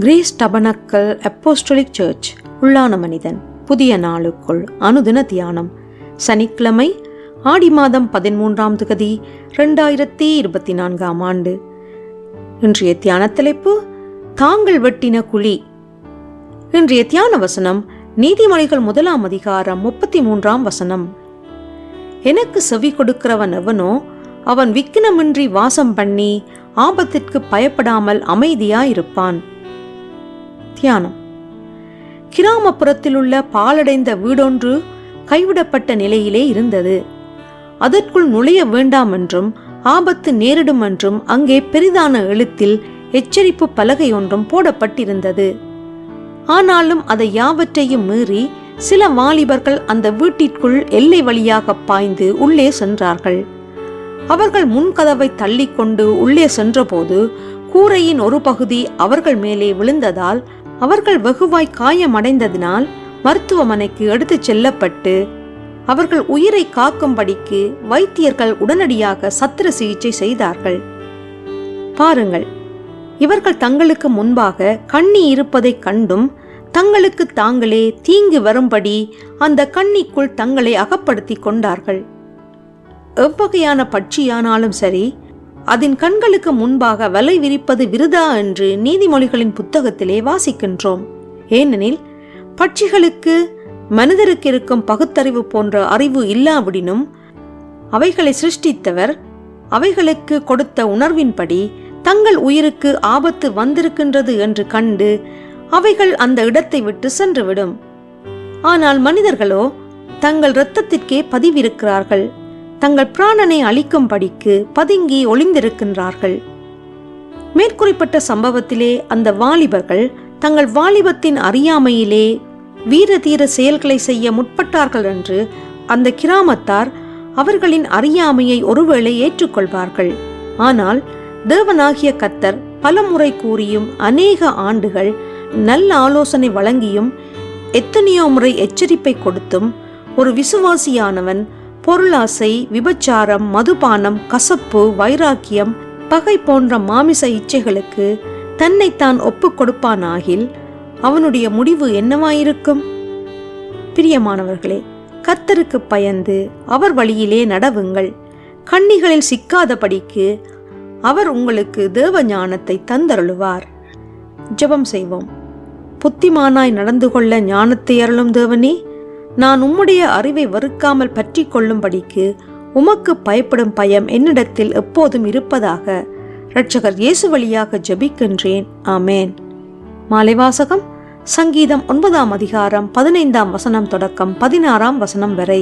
Grace tabernacle apostolic search உள்ளான மனிதன் புதிய நாளுக்குள் அனுதின தியானம். சனிக்கிழமை ஆடி மாதம் 13ஆம் திகதி 2024ஆம் ஆண்டு. இன்றைய தியான தலைப்பு தாங்கள் வெட்டின குழி. இன்றைய தியான வசனம் நீதிமொழிகள் 1ஆம் அதிகாரம் 33ஆம் வசனம். எனக்கு செவி கொடுக்கிறவன் எவனோ அவன் விக்கினமின்றி வாசம் பண்ணி ஆபத்திற்கு பயப்படாமல் அமைதியாயிருப்பான். தியானம். கிராமப்புறத்தில் உள்ள பாழடைந்த வீடொன்று கைவிடப்பட்ட நிலையிலே இருந்தது. அதற்குள் நுழைய வேண்டாம் என்றும் ஆபத்து நேரிடும் என்றும் அங்கே பெரிதான எழுத்தில் எச்சரிப்பு பலகை ஒன்றும் போடப்பட்டிருந்தது. ஆனாலும் அதை யாவற்றையும் மீறி சில வாலிபர்கள் அந்த வீட்டிற்குள் எல்லை வழியாக பாய்ந்து உள்ளே சென்றார்கள். அவர்கள் முன்கதவை தள்ளிக்கொண்டு உள்ளே சென்றபோது கூரையின் ஒரு பகுதி அவர்கள் மேலே விழுந்ததால் அவர்கள் வெகுவாய் காயமடைந்ததினால் மருத்துவமனைக்கு எடுத்துச் செல்லப்பட்டு அவர்கள் உயிரை காக்கும்படிக்கு வைத்தியர்கள் உடனடியாக சத்திர சிகிச்சை செய்தார்கள். பாருங்கள், இவர்கள் தங்களுக்கு முன்பாக கண்ணி இருப்பதை கண்டும் தங்களுக்கு தாங்களே தீங்கு வரும்படி அந்த கண்ணிக்குள் தங்களை அகப்படுத்தி கொண்டார்கள். எவ்வகையான பட்சியானாலும் சரி, அதன் கண்களுக்கு முன்பாக வலை விரிப்பது விருதா என்று நீதிமொழிகளின் புத்தகத்திலே வாசிக்கின்றோம். ஏனெனில் பட்சிகளுக்கு மனிதருக்கு இருக்கும் பகுத்தறிவு போன்ற அறிவு இல்லாவிடினும் அவைகளை சிருஷ்டித்தவர் அவைகளுக்கு கொடுத்த உணர்வின்படி தங்கள் உயிருக்கு ஆபத்து வந்திருக்கின்றது என்று கண்டு அவைகள் அந்த இடத்தை விட்டு சென்றுவிடும். ஆனால் மனிதர்களோ தங்கள் இரத்தத்திற்கே பதிவிருக்கிறார்கள். தங்கள் பிராணனை அழிக்கும்படிக்கு பதுங்கி ஒளிந்திருக்கின்றார்கள். மேற்குறிப்பிட்ட சம்பவத்திலே அந்த வாலிபர்கள் தங்கள் வாலிபத்தின் அறியாமையிலே வீர தீர செயல்களை செய்ய முற்பட்டார்கள் என்று அந்த கிராமத்தார் அவர்களின் அறியாமையை ஒருவேளை ஏற்றுக்கொள்வார்கள். ஆனால் தேவனாகிய கர்த்தர் பலமுறை கூறியும் அநேக ஆண்டுகள் நல்ல ஆலோசனை வழங்கியும் எத்தனையோ முறை எச்சரிப்பை கொடுத்தும் ஒரு விசுவாசியானவன் பொருளாசை, விபச்சாரம், மதுபானம், கசப்பு, வைராக்கியம், பகை போன்ற மாமிச இச்சைகளுக்கு தன்னைத்தான் ஒப்புக் கொடுப்பானாகில் அவனுடைய முடிவு என்னவாயிருக்கும்? பிரியமானவர்களே, கர்த்தருக்கு பயந்து அவர் வழியிலே நடவுங்கள். கண்ணிகளில் சிக்காதபடிக்கு அவர் உங்களுக்கு தேவ ஞானத்தை தந்தருளுவார். ஜெபம் செய்வோம். புத்திமானாய் நடந்து கொள்ள ஞானத்தை அருளும் தேவனே, நான் உம்முடைய அறிவை வெறுக்காமல் பற்றி கொள்ளும்படிக்கு உமக்கு பயப்படும் பயம் என்னிடத்தில் எப்போதும் இருப்பதாக இரட்சகர் இயேசு வழியாக ஜெபிக்கின்றேன். ஆமேன். மாலைவாசகம் சங்கீதம் 9ஆம் அதிகாரம் 15ஆம் வசனம் தொடக்கம் 16ஆம் வசனம் வரை.